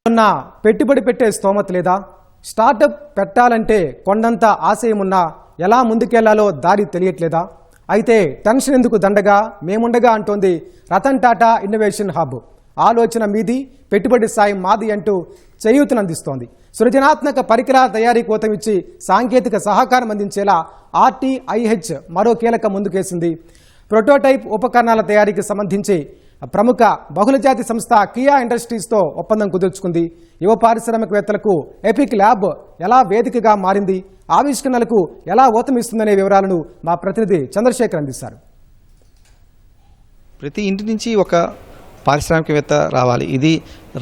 ఉన్న పెట్టుబడి పెట్టే స్తోమత లేదా? స్టార్టప్ పెట్టాలంటే కొండంత ఆశయం ఉన్నా ఎలా ముందుకెళ్లాలో దారి తెలియట్లేదా? అయితే టెన్షన్ ఎందుకు దండగా మేముండగా అంటోంది రతన్ టాటా ఇన్నోవేషన్ హబ్. ఆలోచన మీది, పెట్టుబడి సాయం మాది అంటూ చేయూతనందిస్తోంది. సృజనాత్మక పరికరాల తయారీ కోతమిచ్చి సాంకేతిక సహకారం అందించేలా RTIH మరో కీలక ముందుకేసింది. ప్రోటోటైప్ ఉపకరణాల తయారీకి సంబంధించి ప్రముఖ బహుళజాతి సంస్థ కియా ఇండస్ట్రీస్తో ఒప్పందం కుదుర్చుకుంది. యువ పారిశ్రామికవేత్తలకు ఎపిక్ ల్యాబ్ ఎలా వేదికగా మారింది, ఆవిష్కరణలకు ఎలా ఊతమిస్తుందనే వివరాలను మా ప్రతినిధి చంద్రశేఖర్ అందిస్తారు. ప్రతి ఇంటి నుంచి ఒక పారిశ్రామికవేత్త రావాలి, ఇది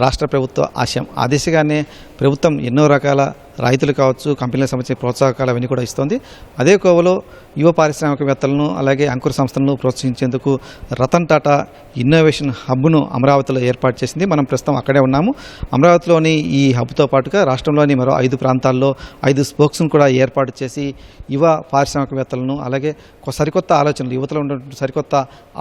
రాష్ట్ర ప్రభుత్వ ఆశయం. ఆ దిశగానే ప్రభుత్వం ఎన్నో రకాల రైతులు కావచ్చు, కంపెనీలకు సంబంధించిన ప్రోత్సాహకాలు అవన్నీ కూడా ఇస్తోంది. అదే కోవలో యువ పారిశ్రామికవేత్తలను అలాగే అంకుర సంస్థలను ప్రోత్సహించేందుకు రతన్ టాటా ఇన్నోవేషన్ హబ్ను అమరావతిలో ఏర్పాటు చేసింది. మనం ప్రస్తుతం అక్కడే ఉన్నాము. అమరావతిలోని ఈ హబ్తో పాటుగా రాష్ట్రంలోని మరో 5 ప్రాంతాల్లో 5 స్పోక్స్ను కూడా ఏర్పాటు చేసి యువ పారిశ్రామికవేత్తలను అలాగే సరికొత్త ఆలోచనలు, యువతలో ఉన్నటువంటి సరికొత్త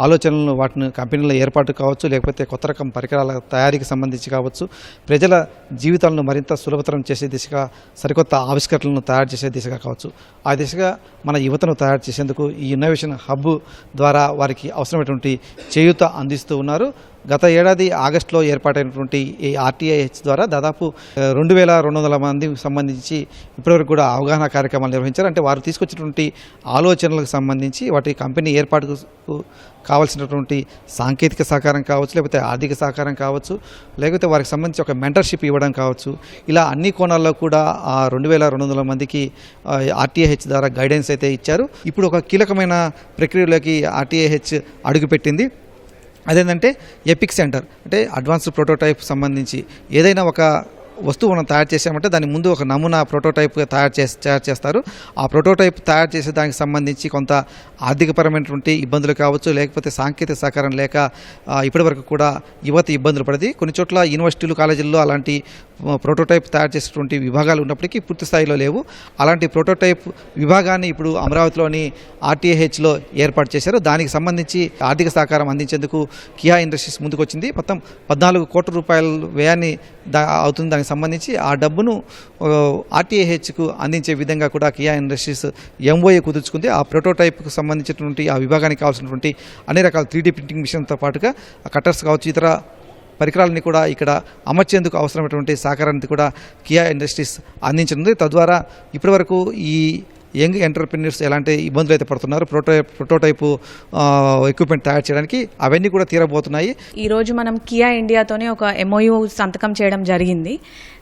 ఆలోచనలను వాటిని కంపెనీల ఏర్పాటు కావచ్చు, లేకపోతే కొత్త రకం పరికరాల తయారీకి సంబంధించి కావచ్చు, ప్రజల జీవితాలను మరింత సులభతరం చేసే దిశగా సరికొత్త ఆవిష్కరణలను తయారు చేసే దిశగా కావచ్చు, ఆ దిశగా మన యువతను తయారు చేసేందుకు ఈ ఇన్నోవేషన్ హబ్ ద్వారా వారికి అవసరమైనటువంటి చేయూత అందిస్తూ ఉన్నారు. గత ఏడాది ఆగస్టులో ఏర్పాటైనటువంటి ఈ RTIH ద్వారా దాదాపు 2200 మందికి సంబంధించి ఇప్పటివరకు కూడా అవగాహన కార్యక్రమాలు నిర్వహించారు. అంటే వారు తీసుకొచ్చినటువంటి ఆలోచనలకు సంబంధించి వాటి కంపెనీ ఏర్పాటుకు కావాల్సినటువంటి సాంకేతిక సహకారం కావచ్చు, లేకపోతే ఆర్థిక సహకారం కావచ్చు, లేకపోతే వారికి సంబంధించి ఒక మెంటర్షిప్ ఇవ్వడం కావచ్చు, ఇలా అన్ని కోణాల్లో కూడా ఆ 2200 మందికి RTIH ద్వారా గైడెన్స్ అయితే ఇచ్చారు. ఇప్పుడు ఒక కీలకమైన ప్రక్రియలోకి RTIH అడుగుపెట్టింది. అదేంటంటే ఎపిక్ సెంటర్, అంటే అడ్వాన్స్డ్ ప్రోటోటైప్ సంబంధించి ఏదైనా ఒక వస్తువు మనం తయారు చేసామంటే దాని ముందు ఒక నమూనా ప్రోటోటైప్గా తయారు చేస్తారు. ఆ ప్రోటోటైప్ తయారు చేసే దానికి సంబంధించి కొంత ఆర్థికపరమైనటువంటి ఇబ్బందులు కావచ్చు, లేకపోతే సాంకేతిక సహకారం లేక ఇప్పటివరకు కూడా యువత ఇబ్బందులు పడింది. కొన్ని చోట్ల యూనివర్సిటీలు, కాలేజీల్లో అలాంటి ప్రోటోటైప్ తయారు చేసేటువంటి విభాగాలు ఉన్నప్పటికీ పూర్తి స్థాయిలో లేవు. అలాంటి ప్రోటోటైప్ విభాగాన్ని ఇప్పుడు అమరావతిలోని RTIHలో ఏర్పాటు చేశారు. దానికి సంబంధించి ఆర్థిక సహకారం అందించేందుకు కియా ఇండస్ట్రీస్ ముందుకు వచ్చింది. మొత్తం 14 కోట్ల రూపాయల వ్యయాన్ని అవుతుంది. దానికి సంబంధించి ఆ డబ్బును RTIHకు అందించే విధంగా కూడా కియా ఇండస్ట్రీస్ MOA కుదుర్చుకుంది. ఆ ప్రోటోటైప్కు సంబంధించినటువంటి ఆ విభాగానికి కావాల్సినటువంటి అన్ని రకాల 3D ప్రింటింగ్ మిషన్తో పాటుగా కట్టర్స్ కావచ్చు, ఇతర పరికరాలని కూడా ఇక్కడ అమర్చేందుకు అవసరమైనటువంటి సహకారాన్ని కూడా కియా ఇండస్ట్రీస్ అందించనుంది. తద్వారా ఇప్పటివరకు ఈ యంగ్ ఎంటర్ప్రెన్యూర్స్ ఎలాంటి ఇబ్బందులు అయితే పడుతున్నారు ప్రోటోటైపు ఎక్విప్మెంట్ తయారు చేయడానికి, అవన్నీ కూడా తీరబోతున్నాయి. ఈరోజు మనం కియా ఇండియాతోనే ఒక MOU సంతకం చేయడం జరిగింది.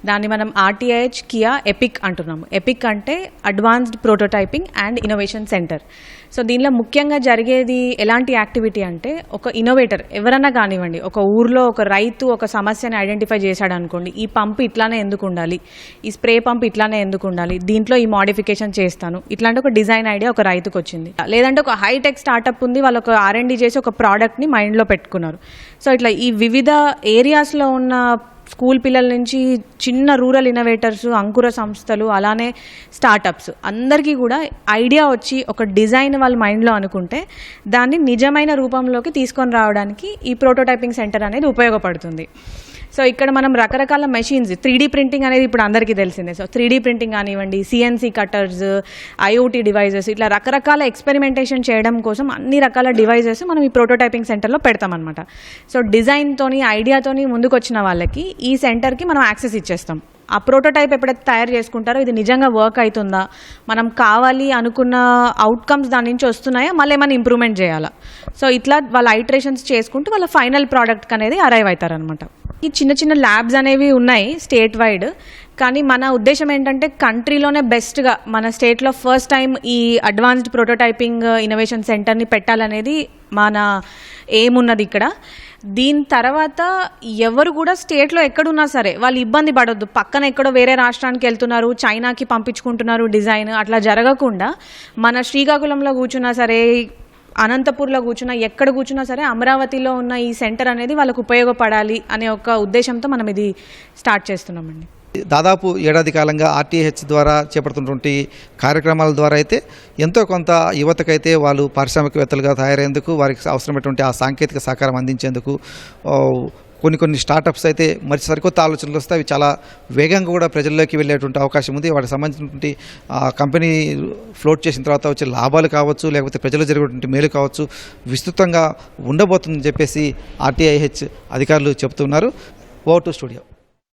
దాన్ని మనం RTIH కియా ఎపిక్ అంటున్నాము. ఎపిక్ అంటే advanced prototyping and innovation centre. So దీనిలో ముఖ్యంగా జరిగేది ఎలాంటి యాక్టివిటీ అంటే, ఒక ఇన్నోవేటర్ ఎవరన్నా కానివ్వండి, ఒక ఊర్లో ఒక రైతు ఒక సమస్యని ఐడెంటిఫై చేశాడు అనుకోండి, ఈ పంపు ఇట్లానే ఎందుకు ఉండాలి, ఈ స్ప్రే పంపు ఇట్లానే ఎందుకు ఉండాలి, దీంట్లో ఈ మోడిఫికేషన్ చేస్తాను, ఇట్లాంటి ఒక డిజైన్ ఐడియా ఒక రైతుకు వచ్చింది. లేదంటే ఒక హైటెక్ స్టార్టప్ ఉంది, వాళ్ళు ఒక R&D చేసి ఒక ప్రోడక్ట్ని మైండ్లో పెట్టుకున్నారు. సో ఇట్లా ఈ వివిధ ఏరియాస్లో ఉన్న స్కూల్ పిల్లల నుంచి చిన్న రూరల్ ఇన్నోవేటర్స్, అంకుర సంస్థలు, అలానే స్టార్టప్స్ అందరికీ కూడా ఐడియా వచ్చి ఒక డిజైన్ వాళ్ళ మైండ్లో అనుకుంటే దాన్ని నిజమైన రూపంలోకి తీసుకొని రావడానికి ఈ ప్రోటోటైపింగ్ సెంటర్ అనేది ఉపయోగపడుతుంది. సో ఇక్కడ మనం రకరకాల మెషిన్స్, 3D ప్రింటింగ్ అనేది ఇప్పుడు అందరికీ తెలిసిందే. సో 3D ప్రింటింగ్ కానివ్వండి, CNC కట్టర్స్, IoT డివైజెస్, ఇట్లా రకరకాల ఎక్స్పెరిమెంటేషన్ చేయడం కోసం అన్ని రకాల డివైజెస్ మనం ఈ ప్రోటోటైపింగ్ సెంటర్లో పెడతామన్నమాట. సో డిజైన్తోని, ఐడియాతోని ముందుకు వచ్చిన వాళ్ళకి ఈ సెంటర్కి మనం యాక్సెస్ ఇచ్చేస్తాం. ఆ ప్రోటోటైప్ ఎప్పుడైతే తయారు చేసుకుంటారో ఇది నిజంగా వర్క్ అవుతుందా, మనం కావాలి అనుకున్న అవుట్కమ్స్ దాని నుంచి వస్తున్నాయా, మళ్ళీ ఏమైనా ఇంప్రూవ్మెంట్ చేయాలా, సో ఇట్లా వాళ్ళ ఐటరేషన్స్ చేసుకుంటూ వాళ్ళ ఫైనల్ ప్రోడక్ట్ అనేది అరైవ్ అవుతారనమాట. ఈ చిన్న చిన్న ల్యాబ్స్ అనేవి ఉన్నాయి స్టేట్ వైడ్. కానీ మన ఉద్దేశం ఏంటంటే కంట్రీలోనే బెస్ట్గా మన స్టేట్లో ఫస్ట్ టైం ఈ అడ్వాన్స్డ్ ప్రోటోటైపింగ్ ఇన్నోవేషన్ సెంటర్ని పెట్టాలనేది మన ఎయిమ్ ఉన్నది ఇక్కడ. దీని తర్వాత ఎవరు కూడా స్టేట్లో ఎక్కడున్నా సరే వాళ్ళు ఇబ్బంది పడొద్దు, పక్కన ఎక్కడో వేరే రాష్ట్రానికి వెళ్తున్నారు, చైనాకి పంపించుకుంటున్నారు డిజైన్, అట్లా జరగకుండా మన శ్రీకాకుళంలో కూర్చున్నా సరే, అనంతపూర్లో కూర్చున్నా, ఎక్కడ కూర్చున్నా సరే అమరావతిలో ఉన్న ఈ సెంటర్ అనేది వాళ్ళకు ఉపయోగపడాలి అనే ఒక ఉద్దేశంతో మనం ఇది స్టార్ట్ చేస్తున్నామండి. దాదాపు ఏడాది కాలంగా RTIH ద్వారా చేపడుతున్నటువంటి కార్యక్రమాల ద్వారా అయితే ఎంతో కొంత యువతకైతే వాళ్ళు పారిశ్రామికవేత్తలుగా తయారయ్యేందుకు, వారికి అవసరమైనటువంటి ఆ సాంకేతిక సహకారం అందించేందుకు కొన్ని స్టార్టప్స్ అయితే మరి సరికొత్త ఆలోచనలు వస్తే అవి చాలా వేగంగా కూడా ప్రజల్లోకి వెళ్ళేటువంటి అవకాశం ఉంది. వాటికి సంబంధించినటువంటి కంపెనీ ఫ్లోట్ చేసిన తర్వాత వచ్చే లాభాలు కావచ్చు, లేకపోతే ప్రజలు జరిగేటువంటి మేలు కావచ్చు, విస్తృతంగా ఉండబోతుందని చెప్పేసి RTIH అధికారులు చెబుతున్నారు. Over to studio.